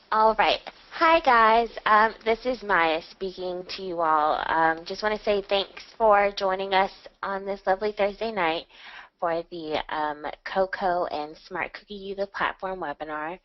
All right. Hi, guys. This is Maya speaking to you all. Just want to say thanks for joining us on this lovely Thursday night for the CoCo and Smart Cookie User Platform webinar.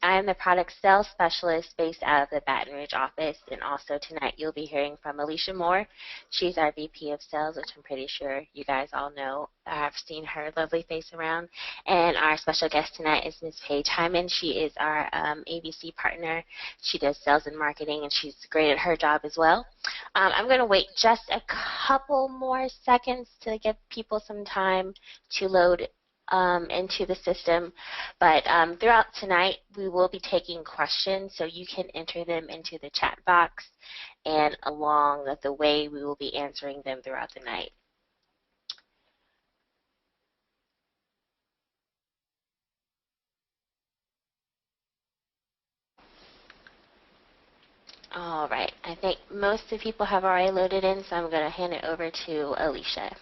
I am the product sales specialist based out of the Baton Rouge office, and also tonight you'll be hearing from Alicia Moore. She's our VP of Sales, which I'm pretty sure you guys all know. I've seen her lovely face around. And our special guest tonight is Ms. Paige Hyman. She is our ABC partner. She does sales and marketing, and she's great at her job as well. I'm going to wait just a couple more seconds to give people some time to load into the system. But throughout tonight, we will be taking questions, so you can enter them into the chat box, and along the way, we will be answering them throughout the night. All right, I think most of the people have already loaded in, so I'm going to hand it over to Alicia.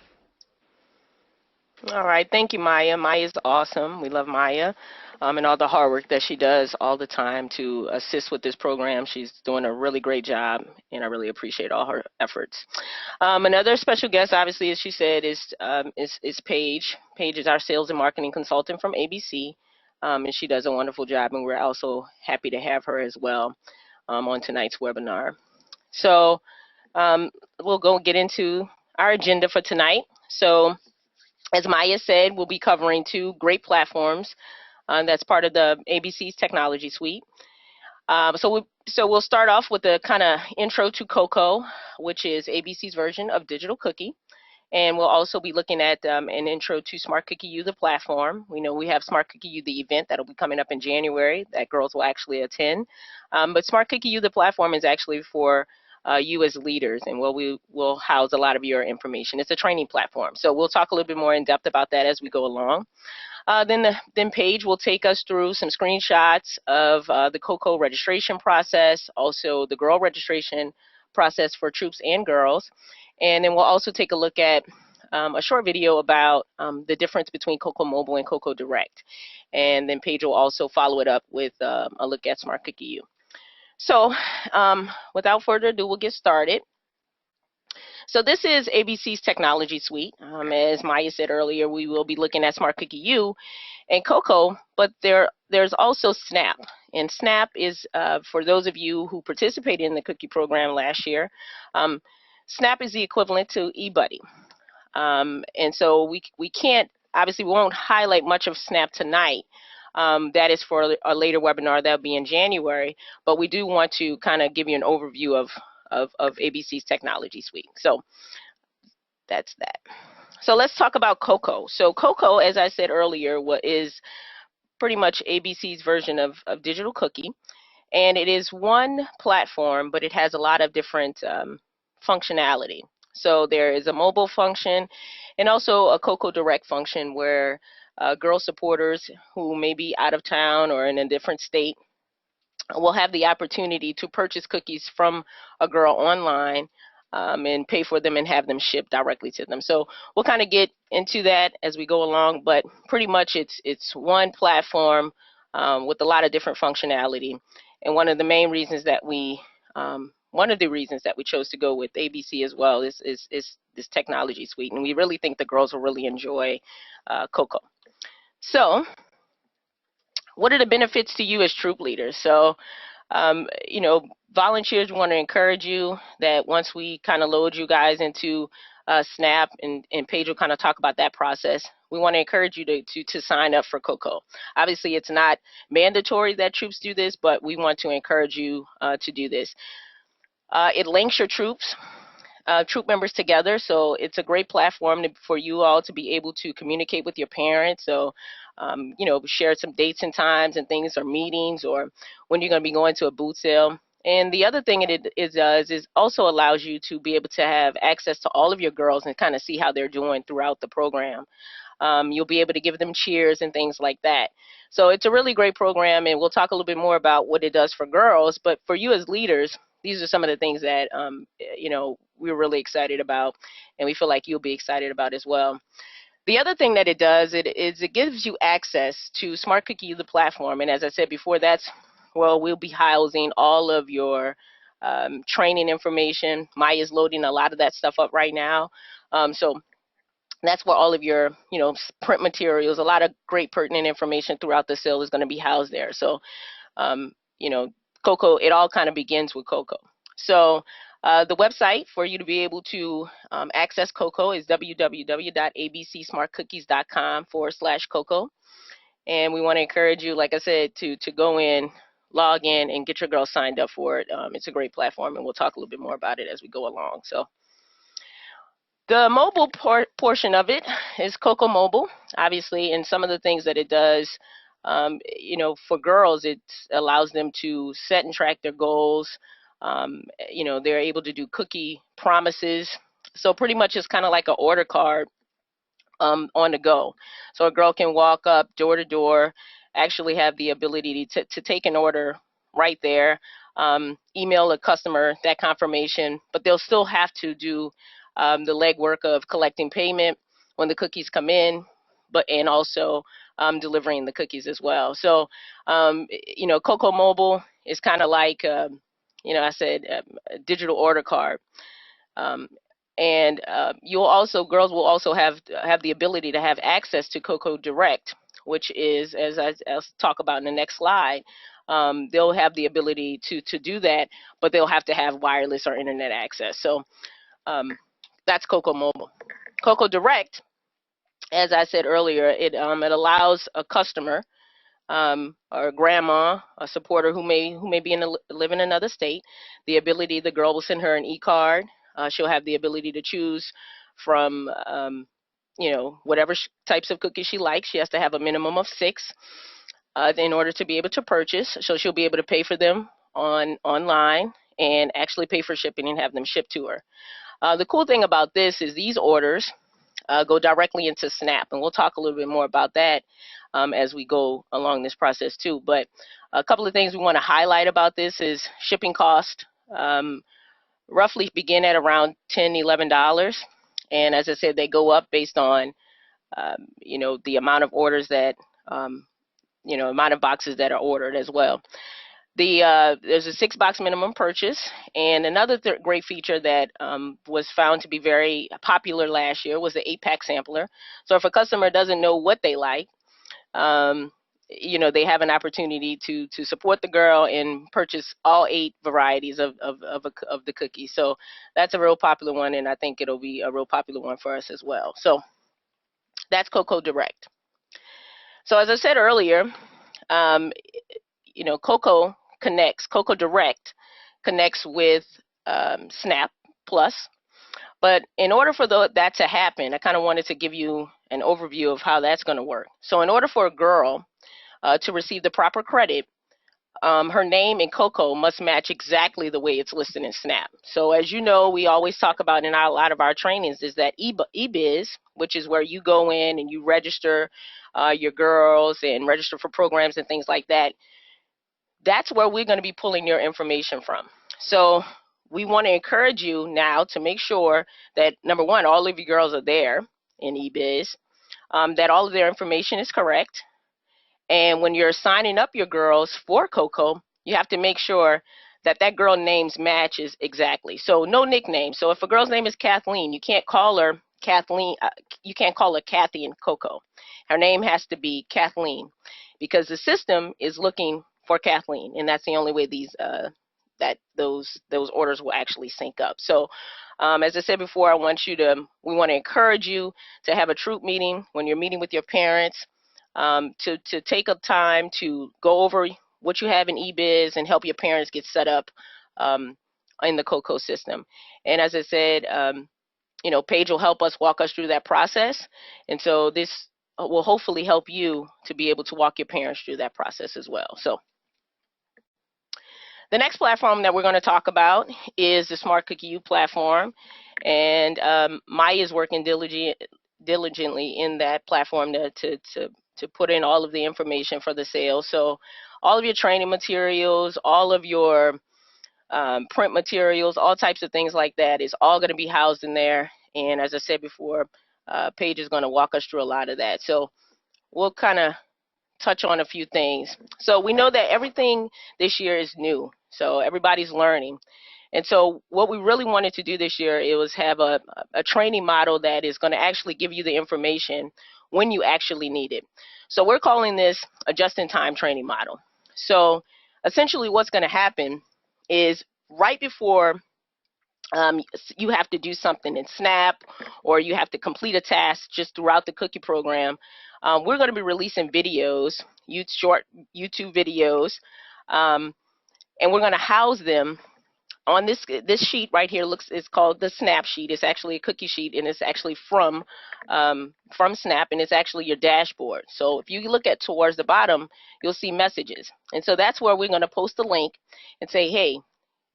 All right, thank you, Maya. Maya's awesome. We love Maya and all the hard work that she does all the time to assist with this program. She's doing a really great job, and I really appreciate all her efforts. Another special guest, obviously, as she said, is Paige. Paige is our sales and marketing consultant from ABC, and she does a wonderful job, and we're also happy to have her as well on tonight's webinar. So we'll go get into our agenda for tonight. So as Maya said, we'll be covering two great platforms that's part of the ABC's technology suite. So we'll start off with a kind of intro to CoCo, which is ABC's version of Digital Cookie. And we'll also be looking at an intro to Smart Cookie U, the platform. We know we have Smart Cookie U, the event that'll be coming up in January that girls will actually attend. But Smart Cookie U, the platform, is actually for you as leaders, and we will house a lot of your information. It's a training platform. So we'll talk a little bit more in depth about that as we go along. Then Paige will take us through some screenshots of the CoCo registration process, also the girl registration process for troops and girls. And then we'll also take a look at a short video about the difference between CoCo Mobile and CoCo Direct. And then Paige will also follow it up with a look at Smart Cookie U. So without further ado, we'll get started. So this is ABC's technology suite. As Maya said earlier, we will be looking at Smart Cookie U and CoCo, but there's also Snap. And Snap is, for those of you who participated in the cookie program last year, Snap is the equivalent to eBuddy. And so we can't, obviously we won't highlight much of Snap tonight. That is for a later webinar that'll be in January, but we do want to kind of give you an overview of ABC's technology suite. So that's that. So let's talk about CoCo. So CoCo, as I said earlier, is pretty much ABC's version of Digital Cookie, and it is one platform, but it has a lot of different functionality. So there is a mobile function and also a CoCo Direct function where girl supporters who may be out of town or in a different state will have the opportunity to purchase cookies from a girl online and pay for them and have them shipped directly to them. So we'll kind of get into that as we go along, but pretty much it's one platform with a lot of different functionality. And one of the main reasons that we chose to go with ABC as well is this technology suite, and we really think the girls will really enjoy CoCo. So what are the benefits to you as troop leaders? So, volunteers want to encourage you that once we kind of load you guys into Snap, and Paige will kind of talk about that process, we want to encourage you to sign up for CoCo. Obviously, it's not mandatory that troops do this, but we want to encourage you to do this. It links your troop members together, so it's a great platform for you all to be able to communicate with your parents. So, share some dates and times and things, or meetings, or when you're going to be going to a boot sale. And the other thing it does is also allows you to be able to have access to all of your girls and kind of see how they're doing throughout the program. You'll be able to give them cheers and things like that. So it's a really great program, and we'll talk a little bit more about what it does for girls. But for you as leaders, these are some of the things that we're really excited about, and we feel like you'll be excited about as well. The other thing that it does, it gives you access to Smart Cookie, the platform. And as I said before, that's well, we'll be housing all of your training information. Maya's loading a lot of that stuff up right now. So that's where all of your, print materials, a lot of great pertinent information throughout the sale is going to be housed there. So, um, you know, CoCo, it all kind of begins with CoCo. So the website for you to be able to access CoCo is www.abcsmartcookies.com/CoCo. And we want to encourage you, like I said, to go in, log in, and get your girls signed up for it. It's a great platform, and we'll talk a little bit more about it as we go along. So the mobile portion of it is CoCo Mobile, obviously, and some of the things that it does, for girls, it allows them to set and track their goals. They're able to do cookie promises. So pretty much it's kind of like an order card on the go. So a girl can walk up door to door, actually have the ability to take an order right there, email a customer that confirmation, but they'll still have to do the legwork of collecting payment when the cookies come in, and also delivering the cookies as well. So, CoCo Mobile is kind of like, I said, a digital order card. Um, and girls will also have the ability to have access to CoCo Direct, which is, as I'll talk about in the next slide, they'll have the ability to do that, but they'll have to have wireless or internet access. So that's CoCo Mobile. CoCo Direct, as I said earlier, it allows a customer or a grandma, a supporter who may live in another state, the ability. The girl will send her an e-card. She'll have the ability to choose from whatever types of cookies she likes. She has to have a minimum of 6 in order to be able to purchase. So she'll be able to pay for them online and actually pay for shipping and have them shipped to her. The cool thing about this is these orders go directly into Snap, and we'll talk a little bit more about that as we go along this process too. But a couple of things we want to highlight about this is shipping cost. Roughly begin at around $10, $11, and as I said, they go up based on the amount of orders that amount of boxes that are ordered as well. There's a 6-box minimum purchase, and another great feature that was found to be very popular last year was the 8-pack sampler. So if a customer doesn't know what they like, they have an opportunity to support the girl and purchase all 8 varieties of the cookies. So that's a real popular one, and I think it'll be a real popular one for us as well. So that's CoCo Direct. So as I said earlier, CoCo Direct connects with Snap Plus. But in order for that to happen, I kind of wanted to give you an overview of how that's going to work. So in order for a girl to receive the proper credit, her name in CoCo must match exactly the way it's listed in Snap. So as you know, we always talk about in a lot of our trainings is that eBiz, which is where you go in and you register your girls and register for programs and things like that. That's where we're going to be pulling your information from. So we want to encourage you now to make sure that, number one, all of your girls are there in eBiz, that all of their information is correct. And when you're signing up your girls for CoCo, you have to make sure that that girl name's matches exactly. So no nickname. So if a girl's name is Kathleen, you can't call her Kathleen. You can't call her Kathy in CoCo. Her name has to be Kathleen, because the system is looking for Kathleen, and that's the only way those orders will actually sync up. So as I said before, we want to encourage you to have a troop meeting when you're meeting with your parents, to take a time to go over what you have in eBiz and help your parents get set up in the CoCo system. And as I said, Paige will help us walk us through that process, and so this will hopefully help you to be able to walk your parents through that process as well. So the next platform that we're going to talk about is the Smart Cookie U platform, and Maya is working diligently in that platform to put in all of the information for the sale. So all of your training materials, all of your print materials, all types of things like that is all going to be housed in there. And as I said before, Paige is going to walk us through a lot of that. So we'll kind of touch on a few things. So we know that everything this year is new, so everybody's learning. And so what we really wanted to do this year, it was have a training model that is going to actually give you the information when you actually need it. So we're calling this a just-in-time training model. So essentially what's going to happen is right before you have to do something in SNAP, or you have to complete a task just throughout the cookie program, we're going to be releasing videos, short YouTube videos, and we're going to house them on this sheet right here. It's called the SNAP sheet. It's actually a cookie sheet, and it's actually from SNAP, and it's actually your dashboard. So if you look at towards the bottom, you'll see messages, and so that's where we're going to post a link and say, hey,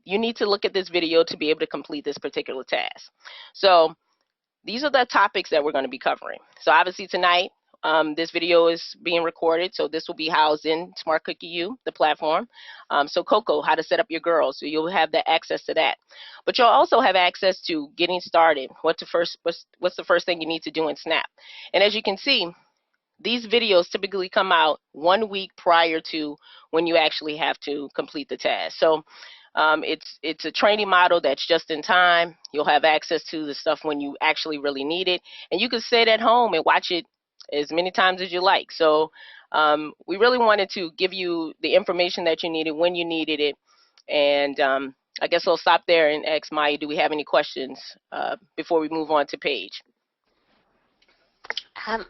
you need to look at this video to be able to complete this particular task. So these are the topics that we're going to be covering. So obviously tonight, this video is being recorded, so this will be housed in Smart Cookie U, the platform. So CoCo, how to set up your girls, so you'll have the access to that. But you'll also have access to getting started. What's the first thing you need to do in Snap? And as you can see, these videos typically come out 1 week prior to when you actually have to complete the task. So it's a training model that's just in time. You'll have access to the stuff when you actually really need it, and you can sit at home and watch it as many times as you like. So we really wanted to give you the information that you needed when you needed it. And I guess I'll stop there and ask Maya, do we have any questions before we move on to Paige?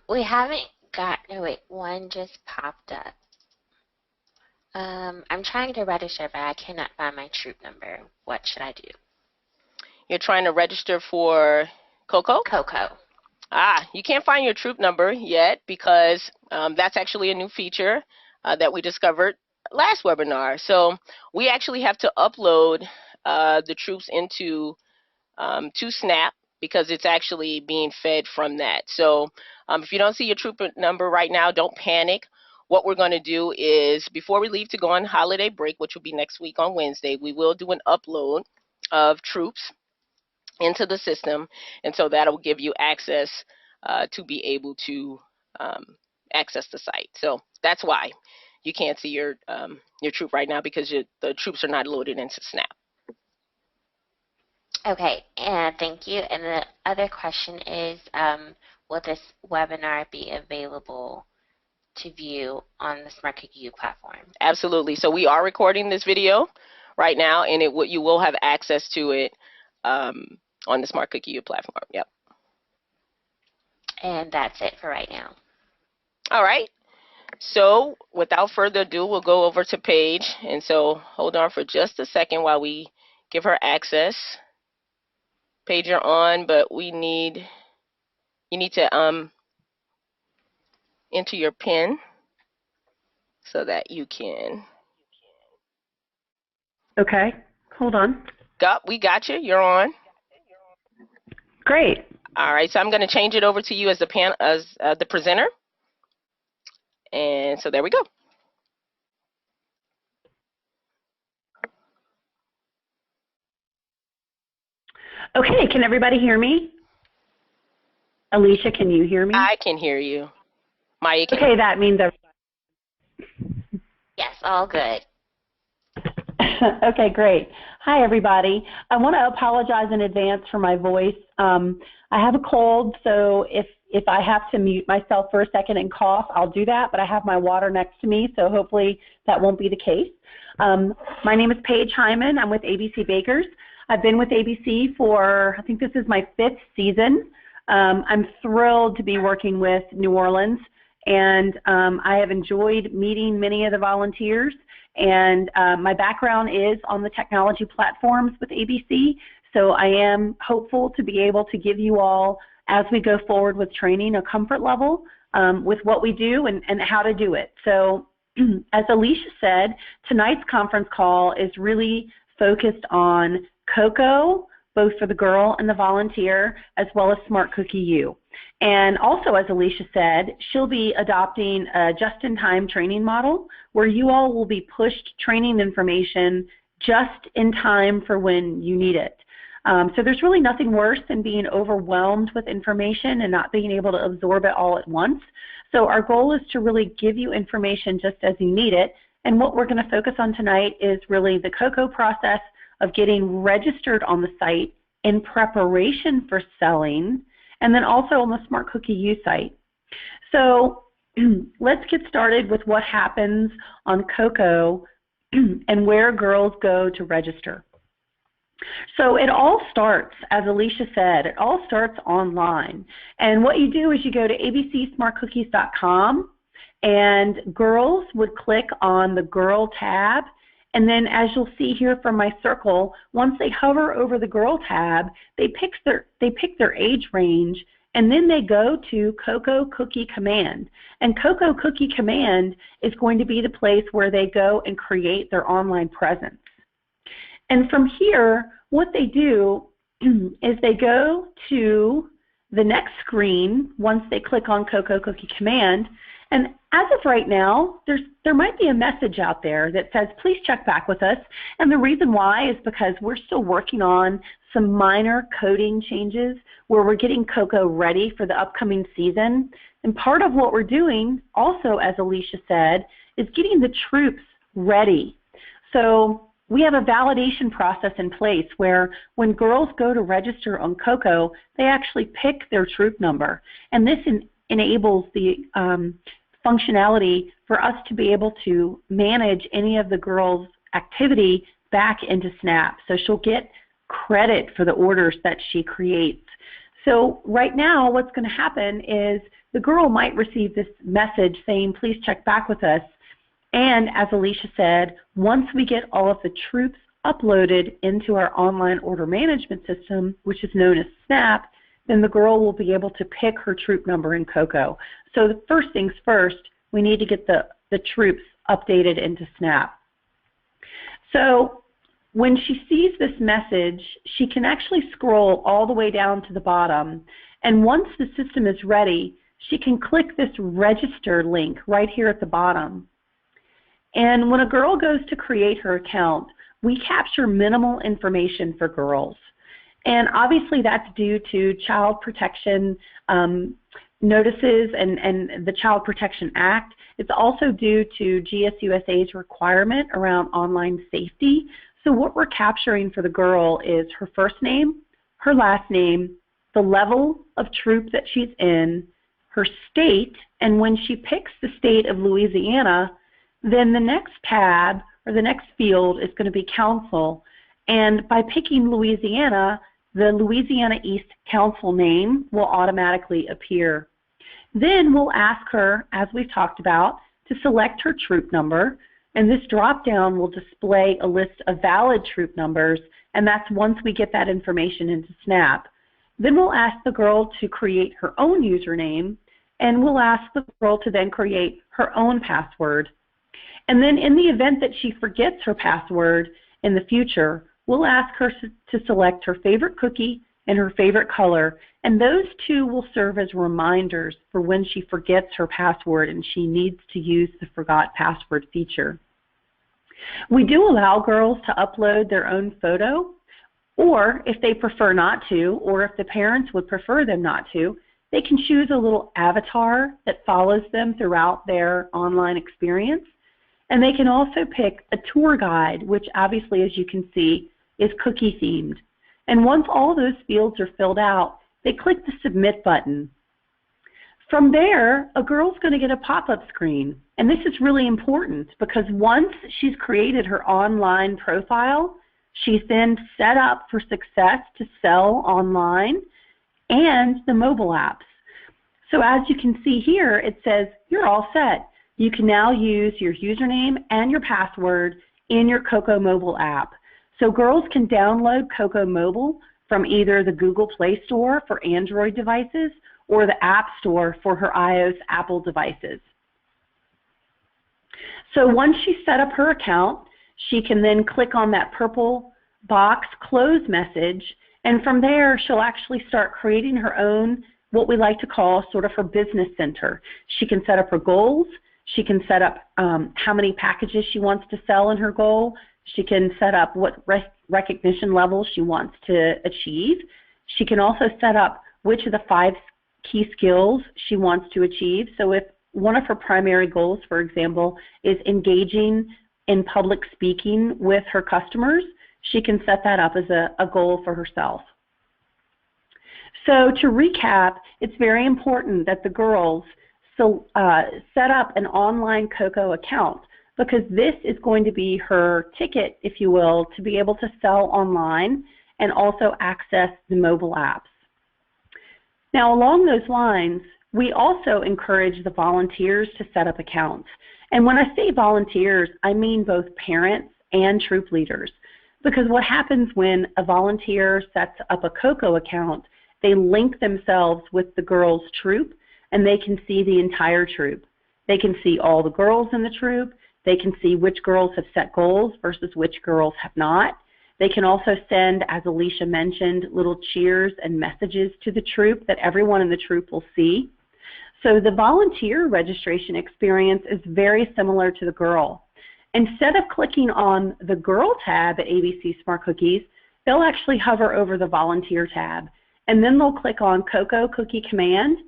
We haven't got, no wait, one just popped up. I'm trying to register, but I cannot find my troop number. What should I do? You're trying to register for CoCo? CoCo. You can't find your troop number yet because that's actually a new feature that we discovered last webinar. So we actually have to upload the troops into to Snap because it's actually being fed from that. So if you don't see your troop number right now, don't panic. What we're going to do is, before we leave to go on holiday break, which will be next week on Wednesday, we will do an upload of troops into the system, and so that'll give you access to be able to access the site. So that's why you can't see your troop right now, because the troops are not loaded into Snap. Okay, and thank you. And the other question is, will this webinar be available to view on the Smart Cookie U platform? Absolutely. So we are recording this video right now, and you will have access to it on the Smart Cookie U platform. Yep. And that's it for right now. All right. So without further ado, we'll go over to Paige. And so hold on for just a second while we give her access. Paige, you're on, but you need to enter your PIN so that you can. Okay, hold on. We got you. You're on. Great. All right, so I'm going to change it over to you as the presenter. And so there we go. Okay, can everybody hear me? Alicia, can you hear me? I can hear you. Maya, can Okay, that means Yes, all good. Okay, great. Hi, everybody. I want to apologize in advance for my voice. I have a cold, so if I have to mute myself for a second and cough, I'll do that, but I have my water next to me, so hopefully that won't be the case. My name is Paige Hyman. I'm with ABC Bakers. I've been with ABC for, I think this is my 5th season. I'm thrilled to be working with New Orleans, and I have enjoyed meeting many of the volunteers. And my background is on the technology platforms with ABC, so I am hopeful to be able to give you all, as we go forward with training, a comfort level with what we do and how to do it. So as Alicia said, tonight's conference call is really focused on CoCo, both for the girl and the volunteer, as well as Smart Cookie U. And also, as Alicia said, she'll be adopting a just-in-time training model where you all will be pushed training information just in time for when you need it. So there's really nothing worse than being overwhelmed with information and not being able to absorb it all at once. So our goal is to really give you information just as you need it. And what we're going to focus on tonight is really the CoCo process of getting registered on the site in preparation for selling, and then also on the Smart Cookie U site. So let's get started with what happens on CoCo and where girls go to register. So it all starts, as Alicia said, it all starts online. And what you do is you go to abcsmartcookies.com, and girls would click on the Girl tab. And then as you'll see here from my circle, once they hover over the Girl tab, they pick their age range, and then they go to CoCo Cookie Command. And CoCo Cookie Command is going to be the place where they go and create their online presence. And from here, what they do is they go to the next screen once they click on CoCo Cookie Command. And as of right now, there might be a message out there that says, please check back with us. And the reason why is because we're still working on some minor coding changes where we're getting CoCo ready for the upcoming season. And part of what we're doing also, as Alicia said, is getting the troops ready. So we have a validation process in place where when girls go to register on CoCo, they actually pick their troop number. And this enables the functionality for us to be able to manage any of the girls' activity back into Snap. So she'll get credit for the orders that she creates. So right now what's going to happen is the girl might receive this message saying, please check back with us. And as Alicia said, once we get all of the troops uploaded into our online order management system, which is known as Snap, then the girl will be able to pick her troop number in CoCo. So the first things first, we need to get the troops updated into Snap. So when she sees this message, she can actually scroll all the way down to the bottom. And once the system is ready, she can click this register link right here at the bottom. And when a girl goes to create her account, we capture minimal information for girls. And obviously that's due to child protection notices and the Child Protection Act. It's also due to GSUSA's requirement around online safety. So what we're capturing for the girl is her first name, her last name, the level of troop that she's in, her state, and when she picks the state of Louisiana, then the next tab or the next field is going to be council. And by picking Louisiana, the Louisiana East Council name will automatically appear. Then we'll ask her, as we've talked about, to select her troop number, and this drop-down will display a list of valid troop numbers, and that's once we get that information into Snap. Then we'll ask the girl to create her own username, and we'll ask the girl to then create her own password. And then in the event that she forgets her password in the future, we'll ask her to select her favorite cookie and her favorite color, and those two will serve as reminders for when she forgets her password and she needs to use the Forgot Password feature. We do allow girls to upload their own photo, or if they prefer not to, or if the parents would prefer them not to, they can choose a little avatar that follows them throughout their online experience. And they can also pick a tour guide, which obviously, as you can see, is cookie themed. And once all those fields are filled out, they click the Submit button. From there, a girl's going to get a pop-up screen. And this is really important because once she's created her online profile, she's then set up for success to sell online and the mobile apps. So as you can see here, it says, you're all set. You can now use your username and your password in your CoCo mobile app. So girls can download CoCo Mobile from either the Google Play Store for Android devices or the App Store for her iOS Apple devices. So once she's set up her account, she can then click on that purple box Close message, and from there she'll actually start creating her own, what we like to call sort of her business center. She can set up her goals. She can set up how many packages she wants to sell in her goal. She can set up what recognition level she wants to achieve. She can also set up which of the 5 key skills she wants to achieve. So if one of her primary goals, for example, is engaging in public speaking with her customers, she can set that up as a goal for herself. So to recap, it's very important that the girls set up an online CoCo account, because this is going to be her ticket, if you will, to be able to sell online and also access the mobile apps. Now, along those lines, we also encourage the volunteers to set up accounts. And when I say volunteers, I mean both parents and troop leaders, because what happens when a volunteer sets up a CoCo account, they link themselves with the girls' troop, and they can see the entire troop. They can see all the girls in the troop. They can see which girls have set goals versus which girls have not. They can also send, as Alicia mentioned, little cheers and messages to the troop that everyone in the troop will see. So the volunteer registration experience is very similar to the girl. Instead of clicking on the Girl tab at ABC Smart Cookies, they'll actually hover over the Volunteer tab, and then they'll click on CoCo Cookie Command.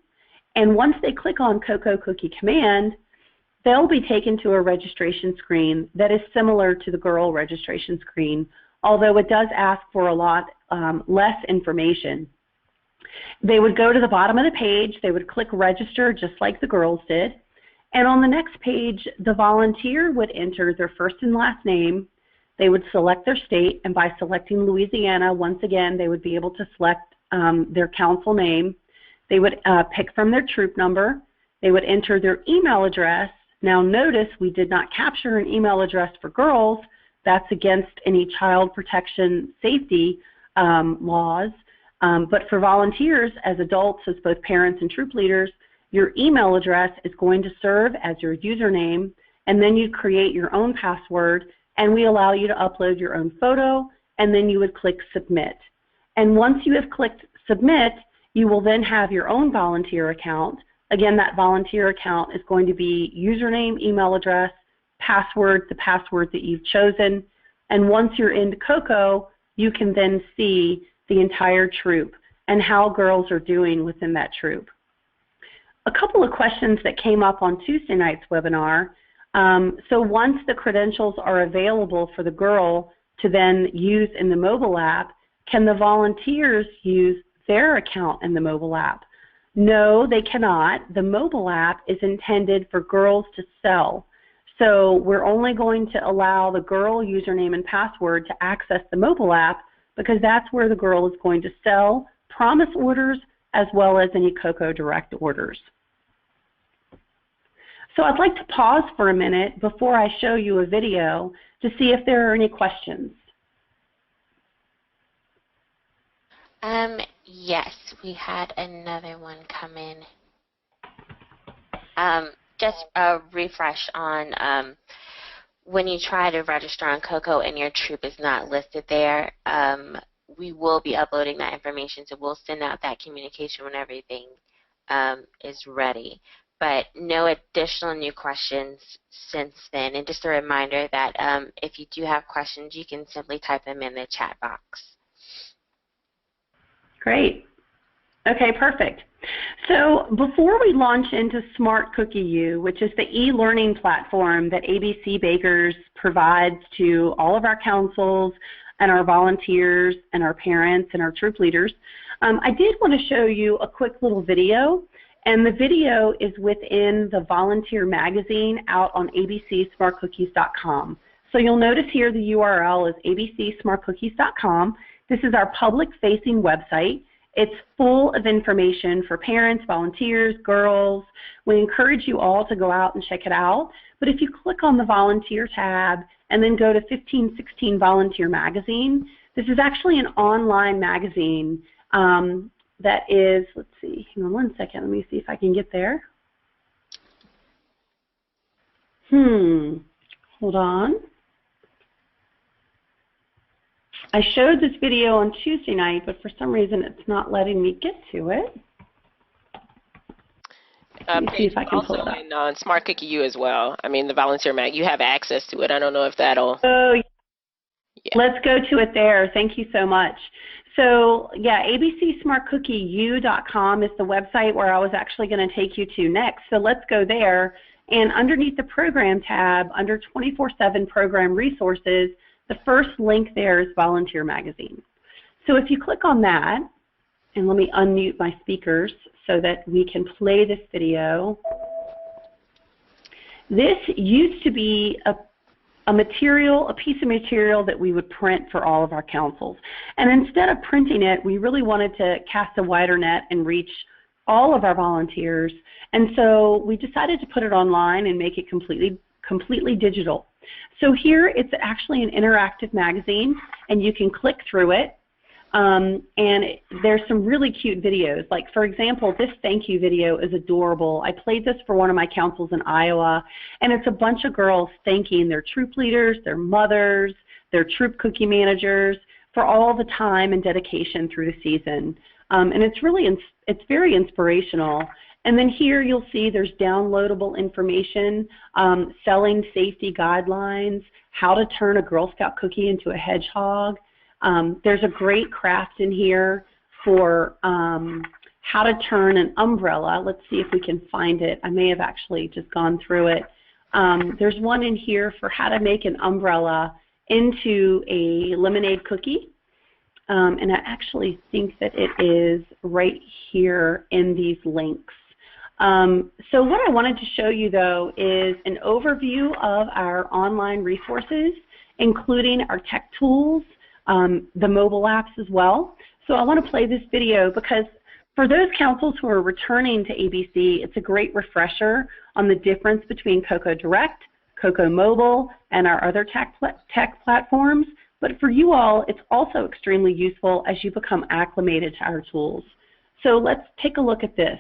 And once they click on CoCo Cookie Command, they'll be taken to a registration screen that is similar to the girl registration screen, although it does ask for a lot less information. They would go to the bottom of the page, they would click register just like the girls did, and on the next page, the volunteer would enter their first and last name, they would select their state, and by selecting Louisiana, once again, they would be able to select their council name. They would pick from their troop number, they would enter their email address. Now notice we did not capture an email address for girls. That's against any child protection safety laws. But for volunteers, as adults, as both parents and troop leaders, your email address is going to serve as your username, and then you create your own password, and we allow you to upload your own photo, and then you would click submit. And once you have clicked submit, you will then have your own volunteer account. Again, that volunteer account is going to be username, email address, password, the password that you've chosen, and once you're into CoCo, you can then see the entire troop and how girls are doing within that troop. A couple of questions that came up on Tuesday night's webinar. So once the credentials are available for the girl to then use in the mobile app, can the volunteers use their account in the mobile app? No, they cannot. The mobile app is intended for girls to sell. So we're only going to allow the girl username and password to access the mobile app, because that's where the girl is going to sell promise orders as well as any CoCo direct orders. So I'd like to pause for a minute before I show you a video to see if there are any questions. Yes, we had another one come in. Just a refresh on when you try to register on CoCo and your troop is not listed there, we will be uploading that information, so we'll send out that communication when everything is ready. But no additional new questions since then. And just a reminder that if you do have questions, you can simply type them in the chat box. Great. Okay, perfect. So before we launch into Smart Cookie U, which is the e-learning platform that ABC Bakers provides to all of our councils and our volunteers and our parents and our troop leaders, I did want to show you a quick little video. And the video is within the volunteer magazine out on abcsmartcookies.com. So you'll notice here the URL is abcsmartcookies.com. This is our public-facing website. It's full of information for parents, volunteers, girls. We encourage you all to go out and check it out. But if you click on the volunteer tab and then go to 1516 Volunteer Magazine, this is actually an online magazine that is, let's see, hang on one second, let me see if I can get there. Hold on. I showed this video on Tuesday night, but for some reason it's not letting me get to it. Let me see if I can pull it up. Also in Smart Cookie U as well. I mean, the volunteer mag, you have access to it. I don't know if that'll. Oh, Yeah. Let's go to it there. Thank you so much. So, yeah, abcsmartcookieu.com is the website where I was actually going to take you to next. So let's go there. And underneath the Program tab, under 24/7 Program Resources, the first link there is Volunteer Magazine. So if you click on that, and let me unmute my speakers so that we can play this video. This used to be a piece of material that we would print for all of our councils. And instead of printing it, we really wanted to cast a wider net and reach all of our volunteers. And so we decided to put it online and make it completely digital. So here it's actually an interactive magazine, and you can click through it. And there's some really cute videos. Like, for example, this thank you video is adorable. I played this for one of my councils in Iowa, and it's a bunch of girls thanking their troop leaders, their mothers, their troop cookie managers for all the time and dedication through the season. And it's very inspirational. And then here you'll see there's downloadable information, selling safety guidelines, how to turn a Girl Scout cookie into a hedgehog. There's a great craft in here for how to turn an umbrella. Let's see if we can find it. I may have actually just gone through it. There's one in here for how to make an umbrella into a lemonade cookie. And I actually think that it is right here in these links. So what I wanted to show you, though, is an overview of our online resources, including our tech tools, the mobile apps as well. So I want to play this video because for those councils who are returning to ABC, it's a great refresher on the difference between CoCo Direct, CoCo Mobile, and our other tech platforms. But for you all, it's also extremely useful as you become acclimated to our tools. So let's take a look at this.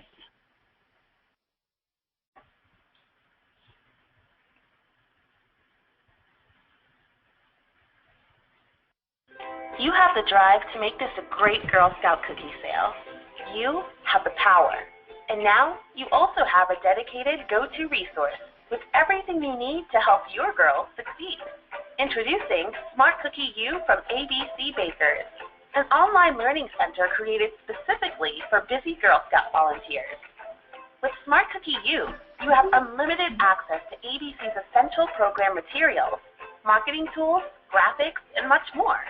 You have the drive to make this a great Girl Scout cookie sale. You have the power. And now you also have a dedicated go-to resource with everything you need to help your girls succeed. Introducing Smart Cookie U from ABC Bakers, an online learning center created specifically for busy Girl Scout volunteers. With Smart Cookie U, you have unlimited access to ABC's essential program materials, marketing tools, graphics, and much more.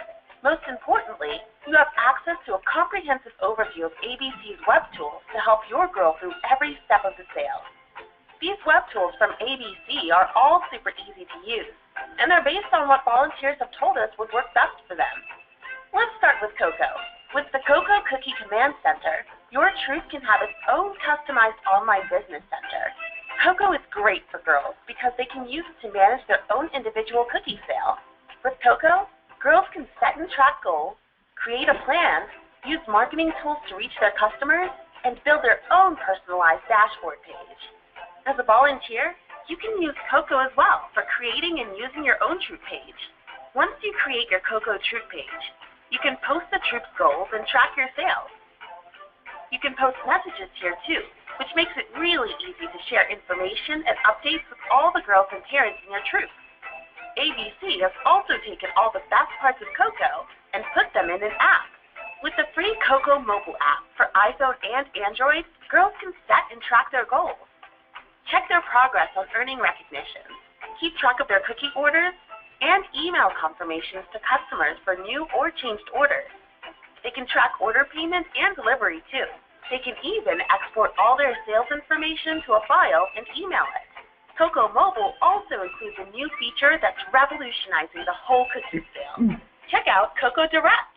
Most importantly, you have access to a comprehensive overview of ABC's web tools to help your girl through every step of the sale. These web tools from ABC are all super easy to use, and they're based on what volunteers have told us would work best for them. Let's start with CoCo. With the CoCo Cookie Command Center, your troop can have its own customized online business center. CoCo is great for girls because they can use it to manage their own individual cookie sale. With CoCo, girls can set and track goals, create a plan, use marketing tools to reach their customers, and build their own personalized dashboard page. As a volunteer, you can use CoCo as well for creating and using your own troop page. Once you create your CoCo troop page, you can post the troop's goals and track your sales. You can post messages here too, which makes it really easy to share information and updates with all the girls and parents in your troop. ABC has also taken all the best parts of CoCo and put them in an app. With the free CoCo mobile app for iPhone and Android, girls can set and track their goals. Check their progress on earning recognition, keep track of their cookie orders, and email confirmations to customers for new or changed orders. They can track order payment and delivery too. They can even export all their sales information to a file and email it. CoCo Mobile also includes a new feature that's revolutionizing the whole cookie sale. Check out CoCo Direct.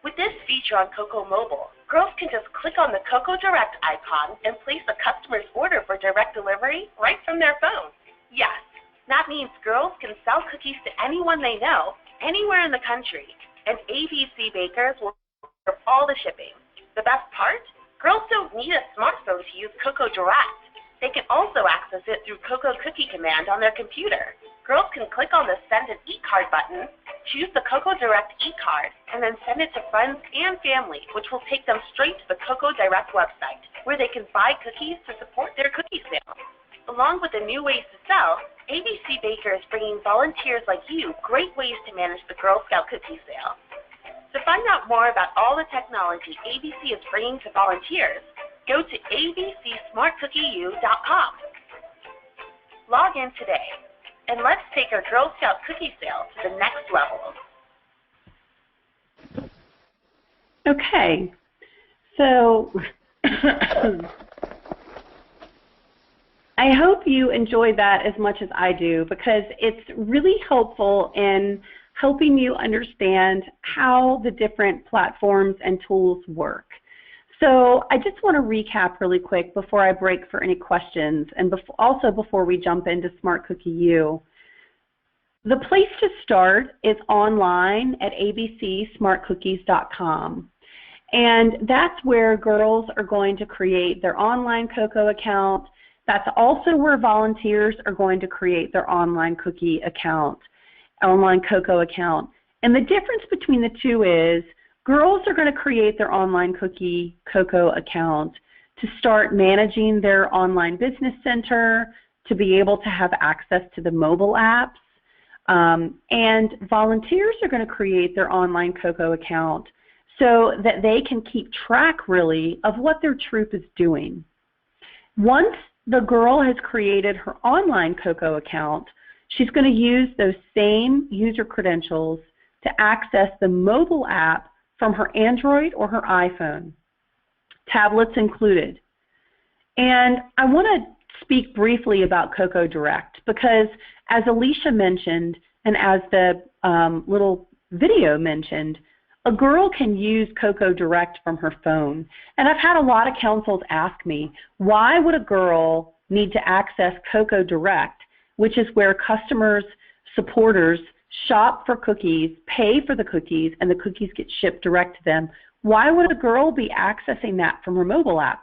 With this feature on CoCo Mobile, girls can just click on the CoCo Direct icon and place a customer's order for direct delivery right from their phone. Yes, that means girls can sell cookies to anyone they know, anywhere in the country, and ABC Bakers will serve all the shipping. The best part? Girls don't need a smartphone to use CoCo Direct. They can also access it through CoCo Cookie Command on their computer. Girls can click on the Send an e-card button, choose the CoCo Direct e-card, and then send it to friends and family, which will take them straight to the CoCo Direct website, where they can buy cookies to support their cookie sale. Along with the new ways to sell, ABC Baker is bringing volunteers like you great ways to manage the Girl Scout cookie sale. To find out more about all the technology ABC is bringing to volunteers, go to abcsmartcookieu.com. Log in today, and let's take our Girl Scout cookie sale to the next level. Okay, so I hope you enjoyed that as much as I do, because it's really helpful in helping you understand how the different platforms and tools work. So I just want to recap really quick before I break for any questions, and also before we jump into Smart Cookie U. The place to start is online at abcsmartcookies.com. And that's where girls are going to create their online CoCo account. That's also where volunteers are going to create their online cookie account, online CoCo account. And the difference between the two is girls are going to create their online cookie CoCo account to start managing their online business center, to be able to have access to the mobile apps. And volunteers are going to create their online CoCo account so that they can keep track really of what their troop is doing. Once the girl has created her online CoCo account, she's going to use those same user credentials to access the mobile app from her Android or her iPhone, tablets included. And I want to speak briefly about CoCo Direct because, as Alicia mentioned and as the little video mentioned, a girl can use CoCo Direct from her phone. And I've had a lot of councils ask me, why would a girl need to access CoCo Direct, which is where customers, supporters shop for cookies, pay for the cookies, and the cookies get shipped direct to them. Why would a girl be accessing that from her mobile app?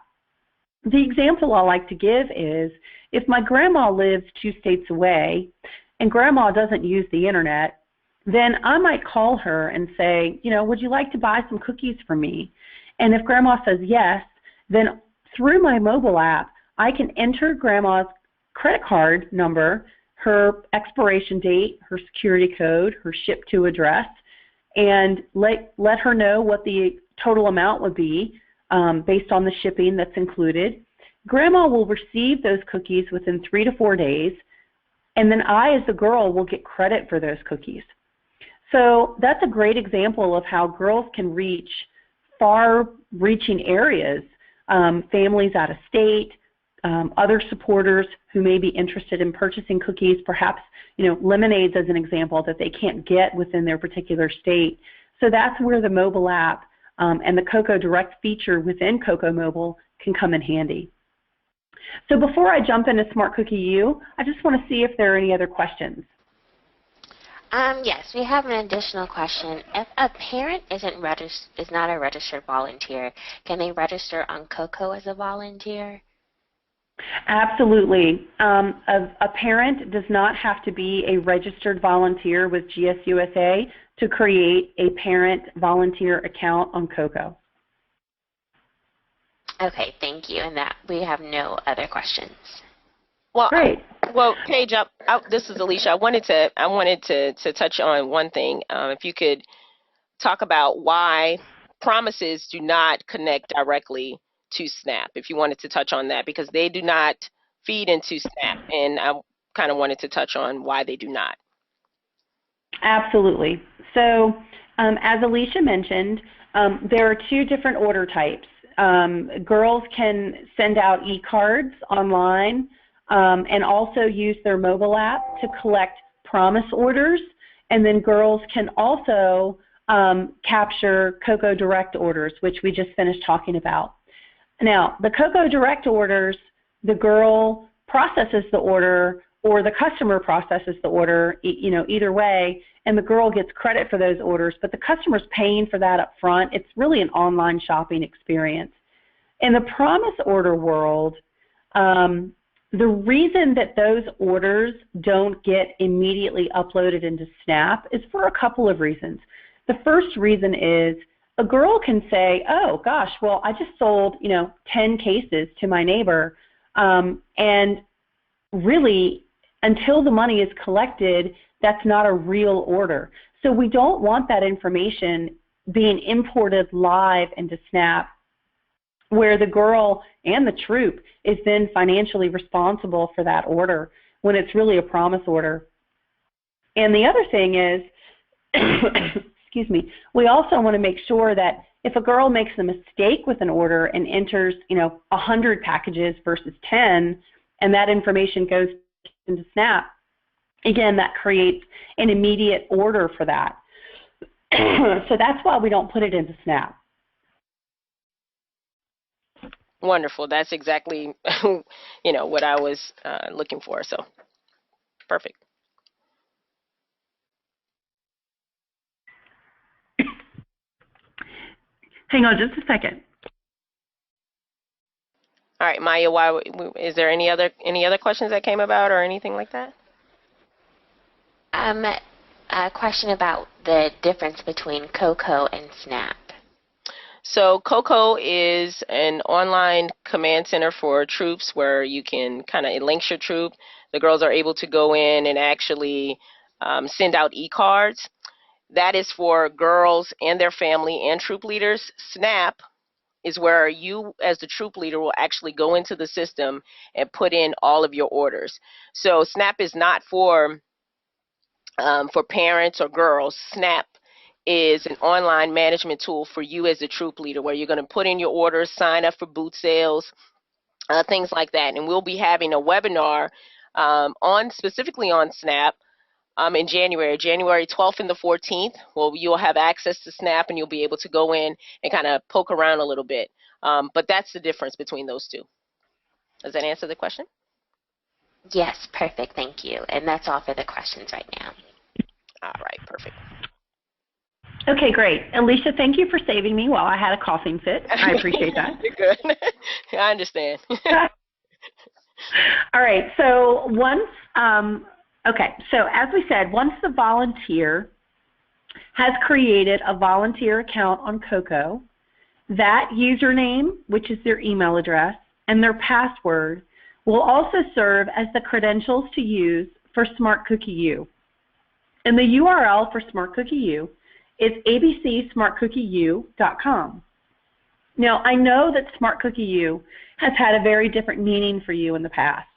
The example I like to give is if my grandma lives 2 states away and grandma doesn't use the internet, then I might call her and say, you know, would you like to buy some cookies for me? And if grandma says yes, then through my mobile app, I can enter grandma's credit card number, her expiration date, her security code, her ship to address, and let her know what the total amount would be based on the shipping that's included. Grandma will receive those cookies within 3 to 4 days, and then I, as the girl, will get credit for those cookies. So that's a great example of how girls can reach far-reaching areas, families out of state, other supporters who may be interested in purchasing cookies, perhaps, you know, lemonades as an example that they can't get within their particular state. So that's where the mobile app and the CoCo Direct feature within CoCo Mobile can come in handy. So before I jump into Smart Cookie U, I just want to see if there are any other questions. Yes, we have an additional question. If a parent is not a registered volunteer, can they register on CoCo as a volunteer? Absolutely. A parent does not have to be a registered volunteer with GSUSA to create a parent volunteer account on CoCo. Okay, thank you. And that we have no other questions. Well, Great. Well, Paige, this is Alicia. I wanted to touch on one thing. If you could talk about why promises do not connect directly to SNAP, if you wanted to touch on that, because they do not feed into SNAP, and I kind of wanted to touch on why they do not. Absolutely. So as Alicia mentioned, there are 2 different order types. Girls can send out e-cards online and also use their mobile app to collect promise orders, and then girls can also capture CoCo Direct orders, which we just finished talking about. Now, the CoCo Direct orders, the girl processes the order or the customer processes the order, you know, either way, and the girl gets credit for those orders, but the customer's paying for that up front. It's really an online shopping experience. In the promise order world, the reason that those orders don't get immediately uploaded into SNAP is for a couple of reasons. The first reason is a girl can say, oh gosh, well I just sold, you know, 10 cases to my neighbor, and really, until the money is collected, that's not a real order. So we don't want that information being imported live into SNAP, where the girl and the troop is then financially responsible for that order when it's really a promise order. And the other thing is, excuse me, we also want to make sure that if a girl makes a mistake with an order and enters, 100 packages versus 10, and that information goes into SNAP, again, that creates an immediate order for that. So that's why we don't put it into SNAP. Wonderful. That's exactly, what I was looking for. So, perfect. Hang on just a second. All right, Maya, is there any other questions that came about or anything like that? A question about the difference between CoCo and SNAP. So CoCo is an online command center for troops where you can it links your troop. The girls are able to go in and actually send out e-cards. That is for girls and their family and troop leaders. SNAP is where you, as the troop leader, will actually go into the system and put in all of your orders. So SNAP is not for parents or girls. SNAP is an online management tool for you as a troop leader, where you're going to put in your orders, sign up for boot sales, things like that. And we'll be having a webinar specifically on SNAP in January 12th and the 14th. Well, you'll have access to SNAP and you'll be able to go in and kind of poke around a little bit. But that's the difference between those two. Does that answer the question? Yes, perfect. Thank you. And that's all for the questions right now. All right, perfect. Okay, great. Alicia, thank you for saving me while I had a coughing fit. I appreciate that. You're good. I understand. All right, so once, so as we said, once the volunteer has created a volunteer account on CoCo, that username, which is their email address, and their password will also serve as the credentials to use for Smart Cookie U. And the URL for Smart Cookie U is abcsmartcookieu.com. Now, I know that Smart Cookie U has had a very different meaning for you in the past,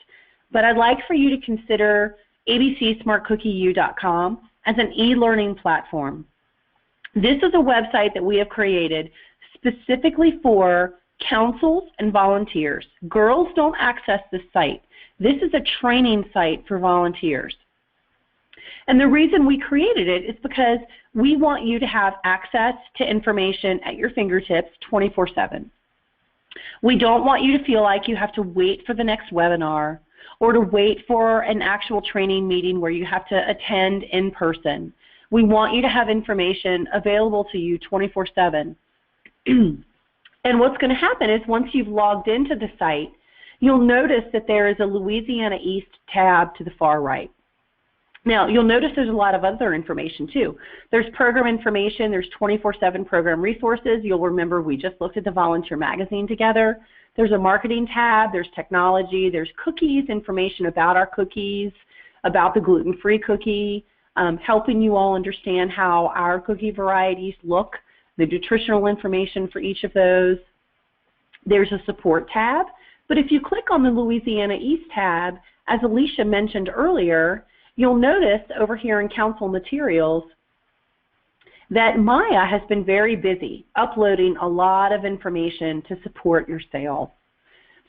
but I'd like for you to consider abcsmartcookieu.com as an e-learning platform. This is a website that we have created specifically for councils and volunteers. Girls don't access this site. This is a training site for volunteers. And the reason we created it is because we want you to have access to information at your fingertips 24/7. We don't want you to feel like you have to wait for the next webinar or to wait for an actual training meeting where you have to attend in person. We want you to have information available to you 24/7. And what's going to happen is once you've logged into the site, you'll notice that there is a Louisiana East tab to the far right. Now, you'll notice there's a lot of other information too. There's program information, there's 24/7 program resources. You'll remember we just looked at the volunteer magazine together. There's a marketing tab, there's technology, there's cookies, information about our cookies, about the gluten-free cookie, helping you all understand how our cookie varieties look, the nutritional information for each of those. There's a support tab, but if you click on the Louisiana East tab, as Alicia mentioned earlier, you'll notice over here in Council Materials that Maya has been very busy uploading a lot of information to support your sale.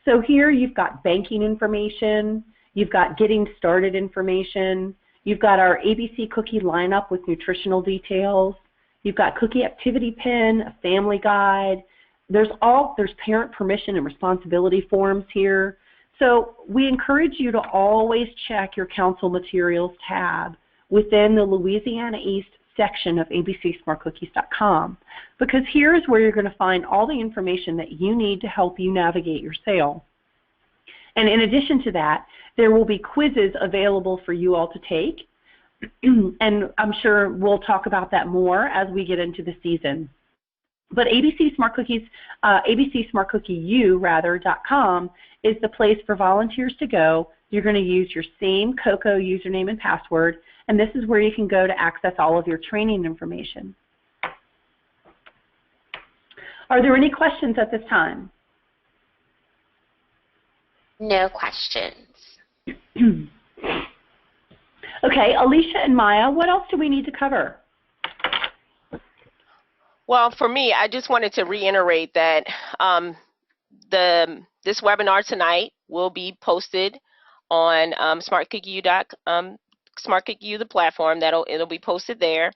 So here you've got banking information, you've got getting started information, you've got our ABC cookie lineup with nutritional details, you've got cookie activity pin, a family guide, there's parent permission and responsibility forms here. So we encourage you to always check your Council Materials tab within the Louisiana East section of abcsmartcookies.com, because here's where you're going to find all the information that you need to help you navigate your sale. And in addition to that, there will be quizzes available for you all to take, and I'm sure we'll talk about that more as we get into the season. But ABC Smart Cookies, abcsmartcookieu.com is the place for volunteers to go. You're going to use your same CoCo username and password, and this is where you can go to access all of your training information. Are there any questions at this time? No questions. Okay, Alicia and Maya, what else do we need to cover? Well, for me, I just wanted to reiterate that this webinar tonight will be posted on SmartCookieU, the platform. It'll be posted there.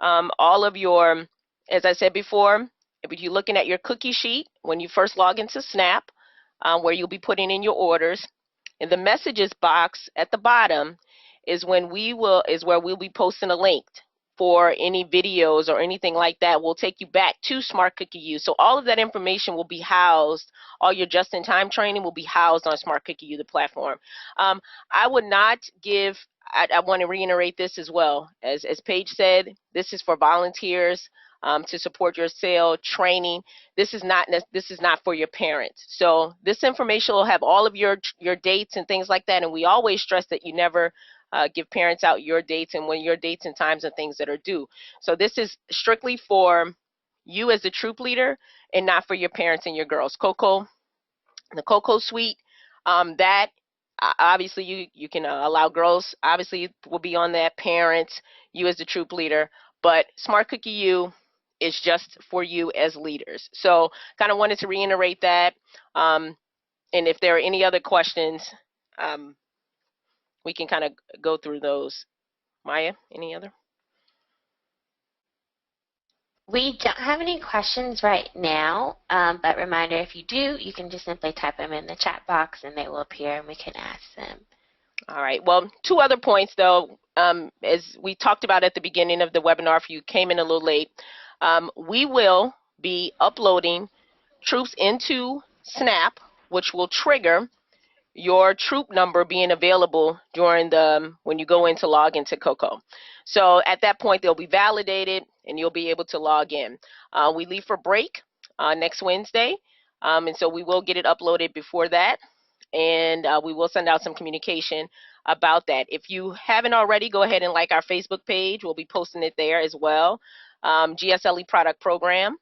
All of your, as I said before, if you're looking at your cookie sheet when you first log into Snap, where you'll be putting in your orders, in the messages box at the bottom is where we'll be posting a link for any videos or anything like that. Will take you back to Smart Cookie U. So all of that information will be housed, all your just-in-time training will be housed on Smart Cookie U, the platform. I would not give, I want to reiterate this as well. As Paige said, this is for volunteers to support your sale training. This is not for your parents. So this information will have all of your dates and things like that, and we always stress that you never give parents out your dates and when your dates and times and things that are due. So this is strictly for you as a troop leader and not for your parents and your girls. CoCo, the CoCo suite, that obviously you can allow girls, obviously will be on that, parents, you as the troop leader, but Smart Cookie U is just for you as leaders. So kind of wanted to reiterate that. And if there are any other questions, we can kind of go through those. Maya, any other? We don't have any questions right now, but reminder, if you do, you can just simply type them in the chat box and they will appear and we can ask them. All right. Well, two other points, though. As we talked about at the beginning of the webinar, if you came in a little late, we will be uploading troops into Snap, which will trigger your troop number being available during when you go in to log into CoCo. So at that point, they'll be validated and you'll be able to log in. We leave for break next Wednesday, and so we will get it uploaded before that, and we will send out some communication about that. If you haven't already, go ahead and like our Facebook page. We'll be posting it there as well. GSLE product program.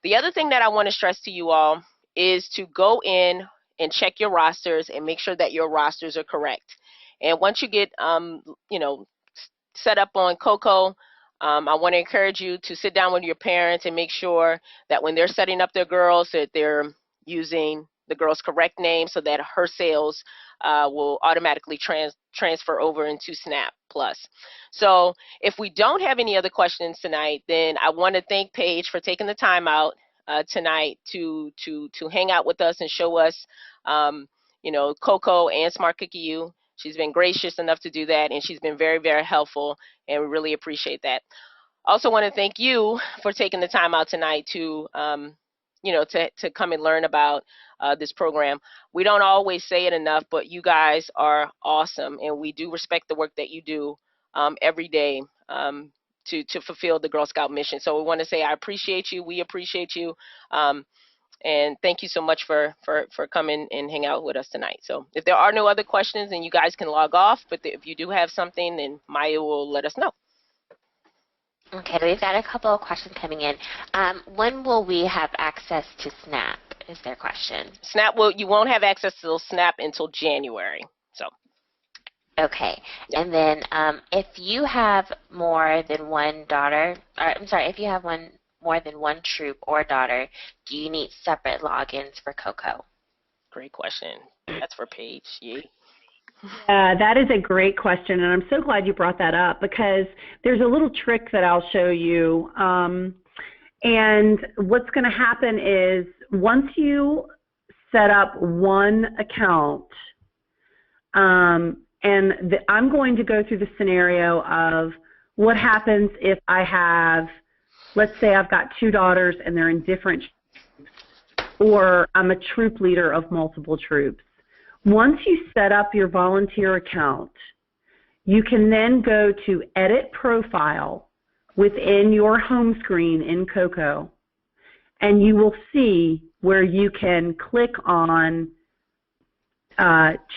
The other thing that I want to stress to you all is to go in and check your rosters and make sure that your rosters are correct. And once you get, set up on CoCo, I want to encourage you to sit down with your parents and make sure that when they're setting up their girls, that they're using the girl's correct name so that her sales will automatically transfer over into Snap Plus. So if we don't have any other questions tonight, then I want to thank Paige for taking the time out tonight to hang out with us and show us, CoCo and Smart Cookie U. She's been gracious enough to do that, and she's been very, very helpful, and we really appreciate that. Also want to thank you for taking the time out tonight to come and learn about this program. We don't always say it enough, but you guys are awesome, and we do respect the work that you do every day to fulfill the Girl Scout mission. So we want to say I appreciate you. We appreciate you. And thank you so much for coming and hang out with us tonight. So if there are no other questions, then you guys can log off. But if you do have something, then Maya will let us know. Okay, we've got a couple of questions coming in. When will we have access to Snap is their question. Snap, you won't have access to Snap until January. So. Okay, yeah. And then if you have more than one daughter, if you have more than one troop or daughter, do you need separate logins for CoCo? Great question. That's for Paige. Yeah. That is a great question, and I'm so glad you brought that up because there's a little trick that I'll show you. And what's going to happen is once you set up one account, I'm going to go through the scenario of what happens if I have, let's say I've got two daughters and they're in different troops, or I'm a troop leader of multiple troops. Once you set up your volunteer account, you can then go to Edit Profile within your home screen in CoCo, and you will see where you can click on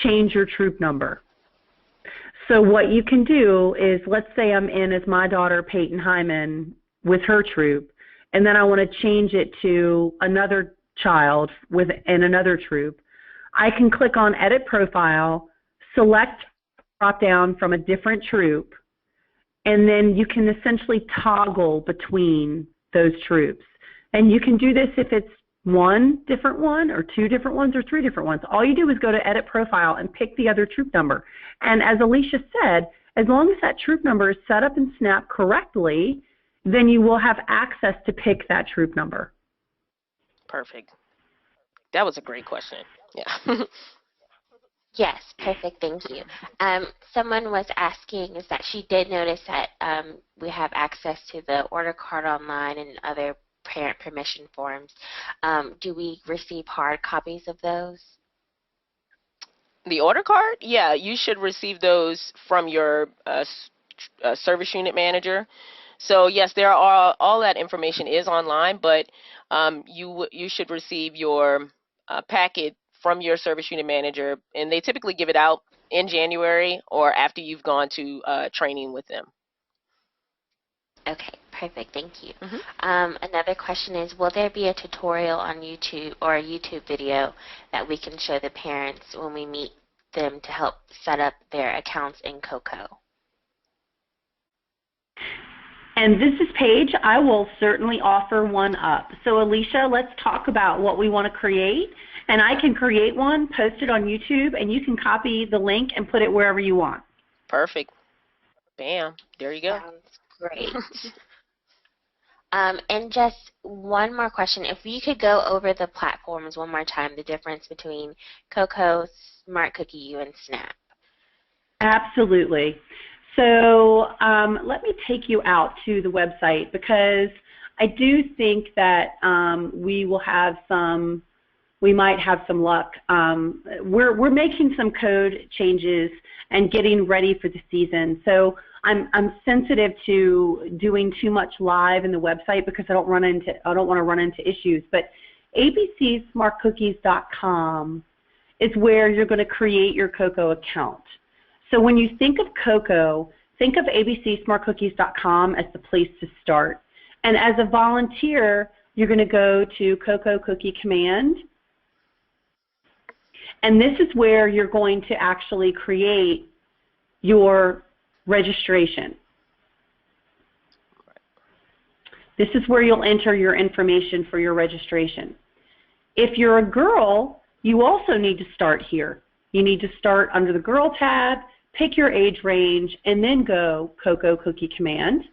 change your troop number. So what you can do is, let's say I'm in as my daughter Peyton Hyman with her troop, and then I want to change it to another child in another troop. I can click on Edit Profile, select drop down from a different troop, and then you can essentially toggle between those troops. And you can do this if it's one different one or two different ones or three different ones. All you do is go to Edit Profile and pick the other troop number. And as Alicia said, as long as that troop number is set up in Snap correctly, then you will have access to pick that troop number. Perfect. That was a great question. Yeah. Yes, perfect. Thank you. Someone was asking is that she did notice that we have access to the order card online and other parent permission forms. Do we receive hard copies of those? The order card? Yeah, you should receive those from your service unit manager. So yes, there are all that information is online, but you should receive your packet from your service unit manager, and they typically give it out in January or after you've gone to training with them. Okay, perfect. Thank you. Mm-hmm. Another question is, will there be a tutorial on YouTube or a YouTube video that we can show the parents when we meet them to help set up their accounts in CoCo? And this is Paige. I will certainly offer one up. So Alicia, let's talk about what we want to create. And I can create one, post it on YouTube, and you can copy the link and put it wherever you want. Perfect. Bam. There you go. Sounds great. And just one more question. If we could go over the platforms one more time, the difference between CoCo, Smart Cookie U, and Snap. Absolutely. So let me take you out to the website, because I do think that we might have some luck. We're making some code changes and getting ready for the season. So I'm sensitive to doing too much live in the website because I don't want to run into issues. But abcsmartcookies.com is where you're going to create your CoCo account. So when you think of CoCo, think of abcsmartcookies.com as the place to start. And as a volunteer, you're going to go to CoCo Cookie Command. And this is where you're going to actually create your registration. This is where you'll enter your information for your registration. If you're a girl, you also need to start here. You need to start under the Girl tab, pick your age range, and then go CoCo Cookie Command.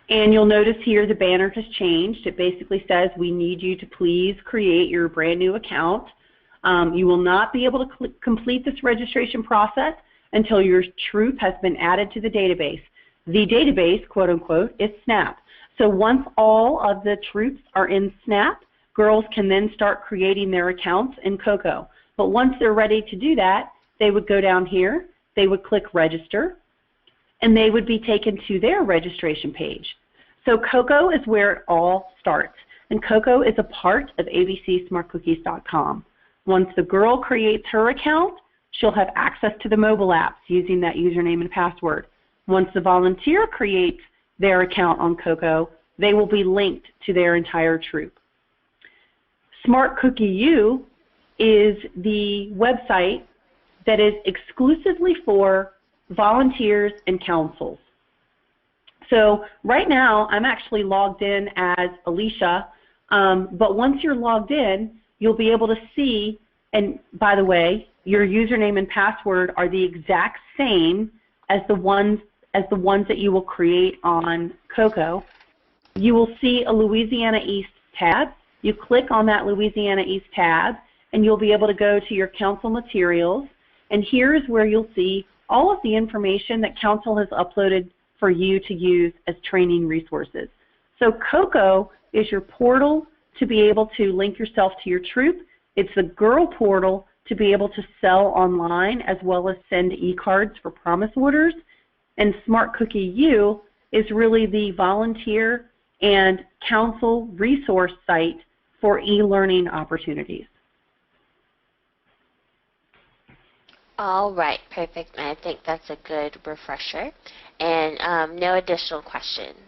And you'll notice here the banner has changed. It basically says, we need you to please create your brand new account. You will not be able to complete this registration process until your troop has been added to the database. The database, quote unquote, is Snap. So once all of the troops are in Snap, girls can then start creating their accounts in CoCo. But once they're ready to do that, they would go down here, they would click register, and they would be taken to their registration page. So CoCo is where it all starts, and CoCo is a part of abcsmartcookies.com. Once the girl creates her account, she'll have access to the mobile apps using that username and password. Once the volunteer creates their account on CoCo, they will be linked to their entire troop. Smart Cookie U is the website that is exclusively for volunteers and councils. So right now I'm actually logged in as Alicia, but once you're logged in, you'll be able to see, and by the way, your username and password are the exact same as the ones that you will create on CoCo. You will see a Louisiana East tab. You click on that Louisiana East tab, and you'll be able to go to your council materials, and here's where you'll see all of the information that council has uploaded for you to use as training resources. So CoCo is your portal to be able to link yourself to your troop. It's the girl portal to be able to sell online as well as send e-cards for promise orders. And Smart Cookie U is really the volunteer and council resource site for e-learning opportunities. All right, perfect. I think that's a good refresher. And no additional questions.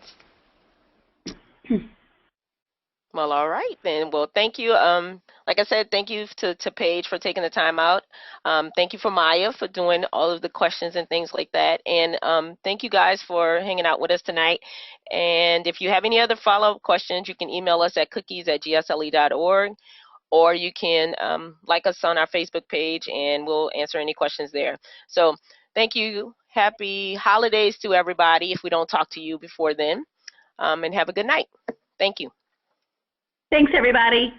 Well, all right then. Well, thank you. Like I said, thank you to Paige for taking the time out. Thank you for Maya for doing all of the questions and things like that. And thank you guys for hanging out with us tonight. And if you have any other follow-up questions, you can email us at cookies@gsle.org, or you can like us on our Facebook page, and we'll answer any questions there. So thank you. Happy holidays to everybody if we don't talk to you before then. And have a good night. Thank you. Thanks, everybody.